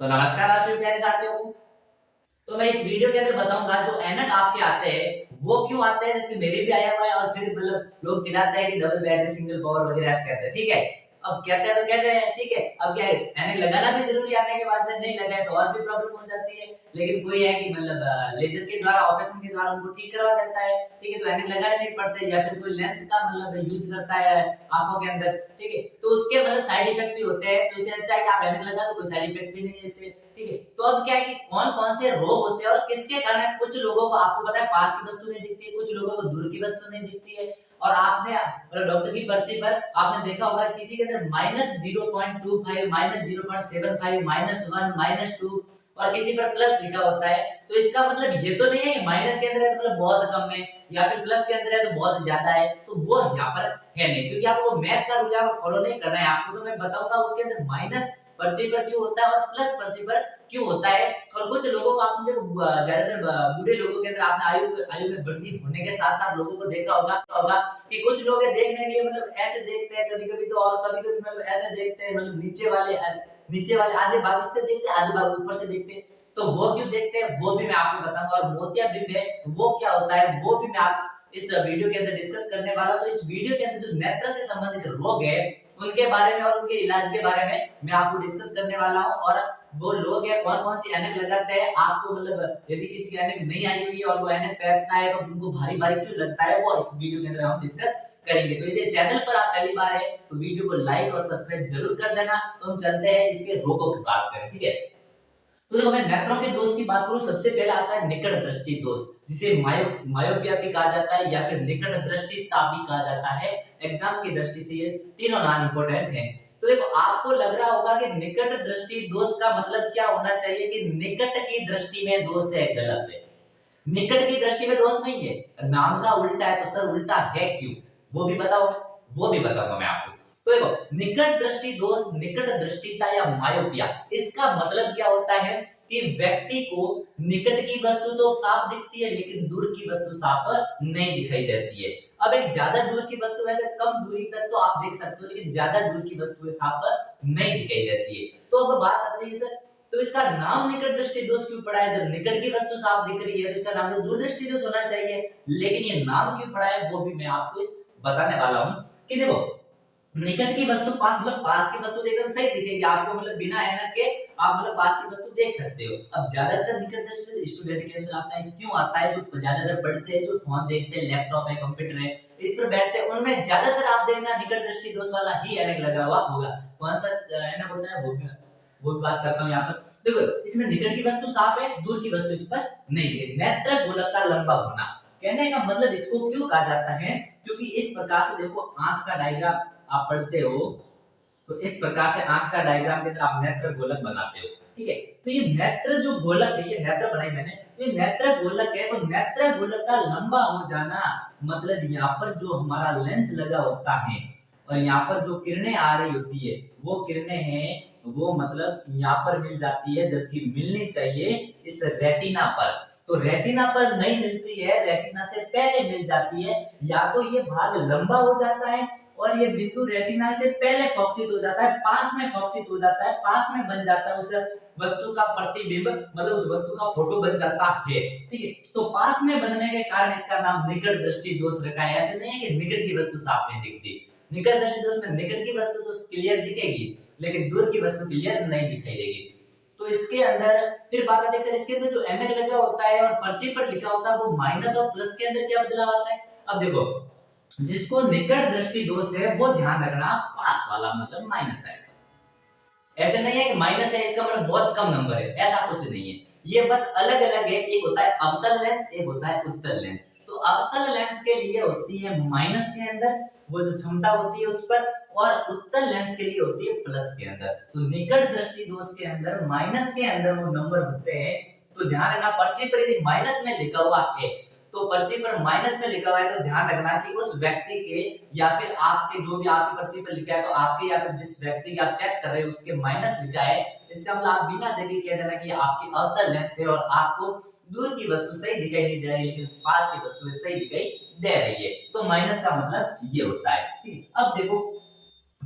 तो नमस्कार आप सभी प्यारे साथियों को। तो मैं इस वीडियो के अंदर बताऊंगा जो ऐनक आपके आते हैं वो क्यों आते हैं, जैसे मेरे भी आया हुआ है और फिर मतलब लोग चिढ़ाते हैं कि डबल बैटरी सिंगल पावर वगैरह ऐसे कहते हैं। ठीक है, अब कहते हैं तो कहते हैं, ठीक है। अब क्या है, ऐनक लगाना भी जरूरी आने के बाद में, नहीं लगाए तो और भी प्रॉब्लम हो जाती है। लेकिन कोई है कि मतलब लेजर के द्वारा, ऑपरेशन के द्वारा उनको ठीक करवा देता है। ठीक है, तो ऐनक लगाने नहीं पड़ते, या फिर कोई लेंस का मतलब यूज करता है आंखों के अंदर। ठीक है, तो उसके मतलब साइड इफेक्ट भी होते हैं, तो इससे अच्छा है कि आप ऐनक लगा दो, कोई साइड इफेक्ट भी नहीं है इससे। ठीक है, तो अब क्या है कि कौन कौन से रोग होते हैं और किसके कारण कुछ लोगों को, आपको पता है, पास की वस्तु नहीं दिखती है, कुछ लोगों को दूर की वस्तु नहीं दिखती है। और आपने मतलब डॉक्टर की पर्ची पर आपने देखा होगा किसी के अंदर -0.25, -0.75, -1, -2 और किसी पर प्लस लिखा होता है। तो इसका मतलब ये तो नहीं है कि माइनस के अंदर है तो मतलब बहुत कम है, या फिर प्लस के अंदर है तो बहुत ज्यादा है, तो वो यहाँ पर है नहीं, क्योंकि आपको मैथ का रूल फॉलो नहीं करना है। आपको तो मैं बताऊंगा उसके अंदर माइनस पर्ची पर क्यों होता है और प्लस पर्ची पर क्यों होता है। और कुछ लोगों को आपने ज्यादातर बूढ़े लोगों के अंदर आपने आयु में वृद्धि होने के साथ साथ लोगों को देखा होगा कि कुछ लोग देखने के लिए मतलब ऐसे देखते हैं कभी कभी, तो और कभी कभी मतलब ऐसे देखते हैं, मतलब नीचे वाले आधे भाग से देखते हैं, आधे भाग ऊपर से देखते हैं। तो वो क्यों देखते हैं वो भी मैं आपको बताऊंगा, और मोतियाबिंद है वो क्या होता है वो भी मैं आप इस वीडियो के अंदर डिस्कस करने वाला हूं। तो इस वीडियो के अंदर जो नेत्र से संबंधित रोग है उनके बारे में और उनके इलाज के बारे में मैं आपको डिस्कस करने वाला हूं। और वो लोग है कौन कौन सी ऐनक लगाते हैं, आपको मतलब यदि किसी की ऐनक नहीं आई हुई है और वो ऐनक पहनता है तो उनको भारी भारी क्यों लगता है, वो इस वीडियो के अंदर हम डिस्कस करेंगे। तो यदि चैनल पर आप पहली बार है तो वीडियो को लाइक और सब्सक्राइब जरूर कर देना। तो हम चलते हैं इसके रोगों की बात करें। ठीक है, तो देखो मैं नेत्रों के दोष की बात करूं, सबसे पहला आता है निकट दृष्टि दोष, जिसे मायोपिया भी कहा जाता है या फिर निकट दृष्टिता भी कहा जाता है। एग्जाम की दृष्टि से ये तीनों नाम इंपॉर्टेंट हैं। तो देखो आपको लग रहा होगा कि निकट दृष्टि दोष का मतलब क्या होना चाहिए, कि निकट की दृष्टि में दोष है, गलत है। निकट की दृष्टि में दोष नहीं है, नाम का उल्टा है, तो सर उल्टा है क्यों, वो भी बताओ, वो भी बताऊंगा मैं आपको। तो देखो निकट दृष्टि दोष, निकट दृष्टिता या मायोपिया, इसका मतलब क्या होता है कि व्यक्ति को निकट की वस्तु तो साफ दिखती है लेकिन दूर की वस्तु साफ नहीं दिखाई देती है। अब एक ज्यादा दूर की वस्तु, वैसे कम दूरी तक तो आप देख सकते हो, लेकिन ज्यादा दूर की वस्तु साफ नहीं दिखाई देती है। तो अब बात आती है सर, तो इसका नाम निकट दृष्टि दोष क्यों पड़ा है? जब निकट की वस्तु साफ दिख रही है तो इसका नाम तो दूरदृष्टि दोष होना चाहिए, लेकिन ये नाम क्यों पड़ा है वो भी मैं आपको बताने वाला हूं। कि देखो निकट की वस्तु पास, मतलब पास की वस्तु तो एकदम सही दिखेगी आपको, मतलब बिना ऐनक के आप मतलब पास की वस्तु देख सकते हो। अब ज्यादातर निकट दृष्टि स्टूडेंट के अंदर आता है, क्यों आता है? जो ज्यादातर पढ़ते हैं, जो फोन देखते हैं, लैपटॉप है, कंप्यूटर है, इस पर बैठते हैं, उनमें ज्यादातर आप देखना निकट दृष्टि दोष वाला ही ऐनक लगा हुआ होगा। कौन सा ऐनक होता है वो भी बात करता हूं यहाँ पर। देखो इसमें निकट की वस्तु साफ है, दूर की वस्तु स्पष्ट नहीं है। नेत्र गोलक लंबा होना, कहने का मतलब इसको क्यों कहा जाता है, क्योंकि इस प्रकार से देखो आंख का डायग्राम आप पढ़ते हो, तो इस प्रकार से आंख का डायग्राम के अंदर आप नेत्र गोलक बनाते हो। ठीक है, तो ये नेत्र जो गोलक है, ये नेत्र बनाई मैंने, ये नेत्र गोलक है, तो नेत्र गोलक का लंबा हो जाना मतलब यहाँ पर जो हमारा लेंस लगा होता है और यहाँ पर जो किरणें आ रही होती है वो किरणें हैं, वो मतलब यहाँ पर मिल जाती है, जबकि मिलनी चाहिए इस रेटिना पर। तो रेटिना पर नहीं मिलती है, रेटिना से पहले मिल जाती है। या तो ये भाग लंबा हो जाता है और ये बिंदु रेटिना से पहले फोकसित हो जाता है, पास में फोकसित हो जाता है, पास में बन जाता है, उस वस्तु का प्रतिबिंब मतलब उस वस्तु का फोटो बन जाता है। ठीक है, तो पास में बनने के कारण इसका नाम निकट दृष्टि दोष रखा है। ऐसे नहीं है कि निकट की वस्तु साफ नहीं दिखती, निकट दृष्टि दोष में निकट की वस्तु तो क्लियर दिखेगी लेकिन दूर की वस्तु क्लियर नहीं दिखाई देगी। तो इसके अंदर फिर बात आती है सर, इसके अंदर जो एमएल लगा होता है और पर्ची पर लिखा होता है वो माइनस और प्लस के अंदर क्या बदलाव आता है? अब देखो जिसको निकट दृष्टि दोष है वो ध्यान रखना, पास वाला मतलब माइनस है। ऐसे नहीं है कि माइनस है इसका मतलब बहुत कम नंबर है, ऐसा कुछ नहीं है। ये बस अलग अलग है, एक होता है अवतल लेंस, एक होता है उत्तल लेंस। तो अवतल लेंस के लिए होती है माइनस के अंदर वो जो क्षमता होती है उस पर, और उत्तल लेंस के लिए होती है प्लस के अंदर। तो निकट दृष्टि दोष के अंदर माइनस के अंदर वो नंबर होते हैं। तो ध्यान रखना पर्ची पर यदि माइनस में लिखा हुआ है, तो पर्ची पर माइनस में लिखा हुआ है तो ध्यान रखना कि उस व्यक्ति के या फिर आपके, जो भी आपकी पर्ची पर लिखा है तो आपके या फिर जिस व्यक्ति की आप चेक कर रहे हो उसके माइनस लिखा है। इसका मतलब आप बिना देखे कह देना कि आपकी अवतल लेंस है और आपको दूर की वस्तु सही दिखाई नहीं दे रही लेकिन पास की वस्तु सही दिखाई दे रही है, तो माइनस का मतलब ये होता है। ठीक है, अब देखो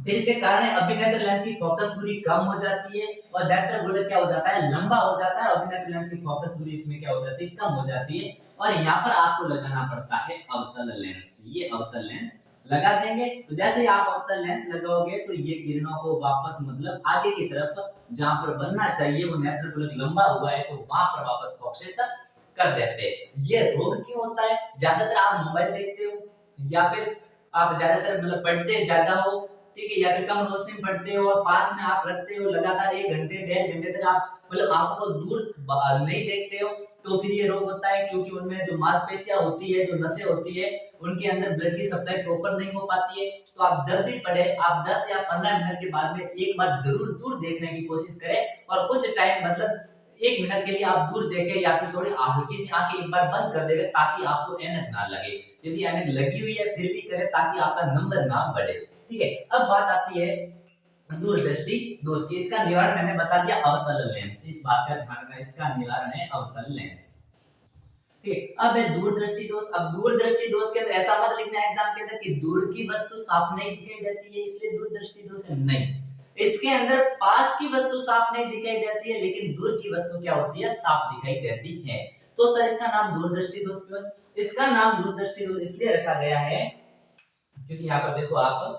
फिर इसके कारण अभिनेत्र लेंस की फोकस दूरी कम हो जाती है और नेत्र गोलक क्या हो जाता है, लंबा हो जाता है। अभिनेत्र लेंस की फोकस दूरी इसमें क्या हो जाती है, कम हो जाती है। और यहाँ पर आपको लगाना पड़ता है अवतल लेंस। ये अवतल लेंस लगा देंगे तो जैसे ही आप अवतल लेंस लगाओगे तो ये किरणों को वापस मतलब आगे की तरफ जहां पर बनना चाहिए वो नेत्र गोलक लंबा हुआ है तो वहां पर वापस फोकसेट कर देते हैं। ये रोग क्यों होता है? ज्यादातर आप मोबाइल देखते हो या फिर आप ज्यादातर मतलब पढ़ते ज्यादा हो, ठीक है, या फिर कम रोशनी में पढ़ते हो और पास में आप रखते हो लगातार 1 घंटे 1.5 घंटे तक आप मतलब आंखों को दूर नहीं देखते हो तो फिर ये रोग होता है। क्योंकि उनमें जो मांसपेशियां होती है, जो नसें होती है, उनके अंदर ब्लड की सप्लाई प्रॉपर नहीं हो पाती है। तो आप जब भी पढ़े आप 10 या 15 मिनट के बाद में एक बार जरूर दूर देखने की कोशिश करें और कुछ टाइम मतलब 1 मिनट के लिए आप दूर देखें या फिर थोड़ी हल्की सी आंखें एक बार बंद कर दें ताकि आपको ऐनक ना लगे। यदि ऐनक लगी हुई है फिर भी करें ताकि आपका नंबर ना बढ़े, ठीक है। अब बात आती है दूरदृष्टि दोष की। इसका निवारण मैंने बता दिया अवतल लेंस, इस बात का ध्यान रखना, इसका निवारण है अवतल लेंस, ठीक। अब है दूरदृष्टि दोष। अब दूरदृष्टि दोष के अंदर ऐसा मत लिखना एग्जाम के अंदर कि दूर की वस्तु साफ नहीं दिखाई देती है इसलिए दूरदृष्टि दोष है, नहीं। इसके अंदर पास की वस्तु साफ नहीं दिखाई देती है लेकिन दूर की वस्तु क्या होती है, साफ दिखाई देती है। तो सर इसका नाम दूरदृष्टि दोष क्यों है? इसका नाम दूरदृष्टि दोष इसलिए रखा गया है क्योंकि यहाँ पर देखो आप,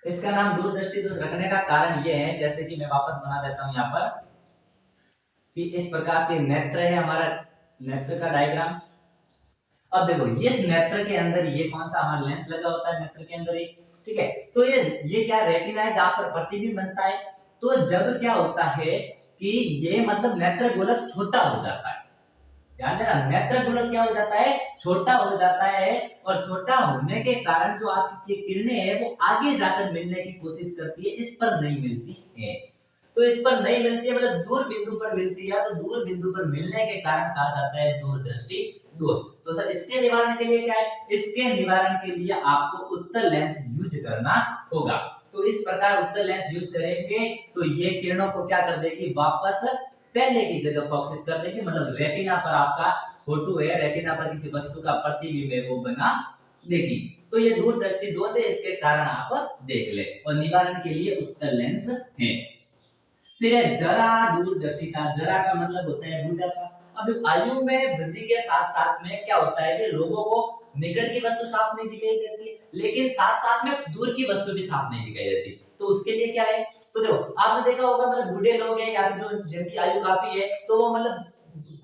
इसका नाम दूरदृष्टि दोष रखने का कारण यह है, जैसे कि मैं वापस बना देता हूं यहाँ पर कि इस प्रकार से नेत्र है हमारा, नेत्र का डायग्राम। अब देखो ये नेत्र के अंदर ये कौन सा हमारा लेंस लगा होता है नेत्र के अंदर एक, ठीक है। तो ये क्या रेटिना है जहां पर प्रतिबिंब बनता है। तो जब क्या होता है कि ये मतलब नेत्र गोलक छोटा हो जाता है, ध्यान देना, नेत्र गोलक क्या हो जाता है, छोटा हो जाता है। और छोटा होने के कारण जो आपकी किरणें हैं वो आगे जाकर मिलने की कोशिश करती है, इस पर नहीं मिलती है। तो इस पर नहीं मिलती है मतलब दूर बिंदु पर मिलती है, तो दूर बिंदु पर मिलने के कारण कहा जाता है दूरदृष्टि दोष। तो सर इसके निवारण के लिए क्या है, इसके निवारण के लिए आपको उत्तल लेंस यूज करना होगा। तो इस प्रकार उत्तल लेंस यूज करेंगे तो ये किरणों को क्या कर देगी, वापस पहले की जगह फोकस कर देगी। मतलब रेटिना पर आपका फोटो है, रेटिना पर किसी वस्तु का प्रतिबिंब है वो बना देगी। तो ये दूरदृष्टि दोष है, इसके कारण आप देख ले। और निवारण के लिए उत्तल लेंस है। फिर है जरा दूरदर्शिता। जरा का मतलब होता है बुढ़ापा। अब आयु में वृद्धि के साथ साथ में क्या होता है कि लोगों को निकट की वस्तु साफ नहीं दिखाई देती लेकिन साथ साथ में दूर की वस्तु भी साफ नहीं दिखाई देती। तो उसके लिए क्या है, तो देखो आपने देखा होगा मतलब बूढ़े लोग हैं या फिर जो जिनकी आयु काफी है तो वो मतलब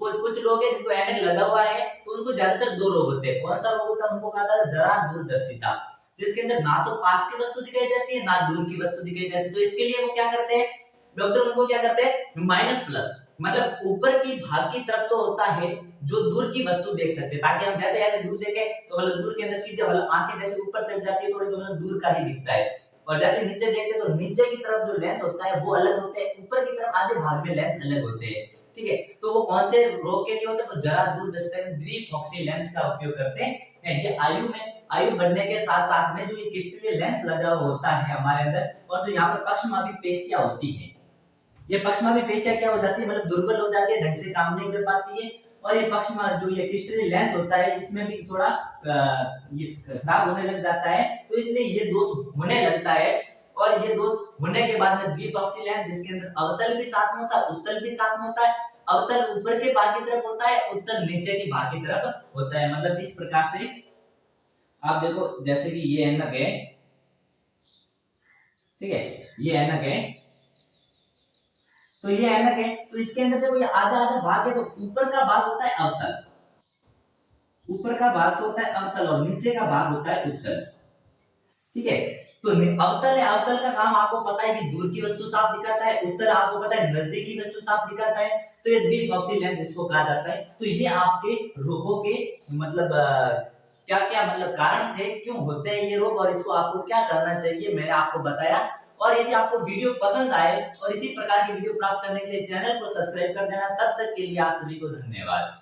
कुछ लोग हैं जिनको ऐनक लगा हुआ है तो उनको ज्यादातर दो रोग होते हैं। कौन सा रोग होता है, उनको कहा था जरा दूरदर्शिता, जिसके अंदर ना तो पास की वस्तु दिखाई देती है ना दूर की वस्तु दिखाई देती है। तो इसके लिए वो क्या करते हैं, डॉक्टर उनको क्या करते हैं, माइनस प्लस मतलब ऊपर की भाग की तरफ तो होता है जो दूर की वस्तु देख सकते हैं, ताकि हम जैसे ऐसे दूर देखें तो मतलब दूर के अंदर सीधे मतलब आंखें जैसे ऊपर चढ़ जाती है थोड़ी तो मतलब दूर का ही दिखता है। और जैसे नीचे देखते तो नीचे की तरफ जो लेंस होता है वो अलग होते हैं, ऊपर की तरफ आधे भाग में लेंस अलग होते हैं, ठीक है। तो वो कौन से रोग के लिए होते हैं, तो जरा दूरदर्शिता द्विफोक्सी लेंस का उपयोग करते हैं। ये आयु बढ़ने के साथ साथ में जो ये क्रिस्टलीय लेंस लगा होता है हमारे अंदर, और जो यहाँ पर पक्षमापी पेशियां होती हैं, ये पक्षमापी पेशियां क्या हो जाती है, मतलब दुर्बल हो जाती है, ढंग से काम नहीं कर पाती है। और ये पक्षमा जो ये क्रिस्टलीय लेंस होता है इसमें भी थोड़ा ये खराब होने लग जाता है, तो इसलिए ये दोष होने लगता है। और ये दोष होने के बाद में द्विपक्षीय लेंस जिसके अंदर अवतल भी साथ में होता है उत्तल भी साथ में होता है। अवतल ऊपर के भाग की तरफ होता है, उत्तल नीचे के भाग की तरफ होता है। मतलब इस प्रकार से आप देखो जैसे कि ये ऐनक है, ठीक है, ये ऐनक है, तो ये ऐनक है, तो इसके अंदर देखो ये आधा आधा भाग है, तो ऊपर का भाग होता है अवतल, ऊपर का भाग तो होता है अवतल और नीचे का भाग होता है उत्तल, ठीक है। तो अवतल है, अवतल का काम आपको पता है कि दूर की वस्तु साफ दिखाता है, उत्तल आपको पता है नजदीकी वस्तु साफ दिखाता है। तो ये द्विपक्षीय लेंस इसको कहा जाता है। तो ये आपके रोगों के मतलब क्या क्या मतलब कारण थे, क्यों होते हैं ये रोग और इसको आपको क्या करना चाहिए मैंने आपको बताया। और यदि आपको वीडियो पसंद आए और इसी प्रकार की वीडियो प्राप्त करने के लिए चैनल को सब्सक्राइब कर देना। तब तक के लिए आप सभी को धन्यवाद।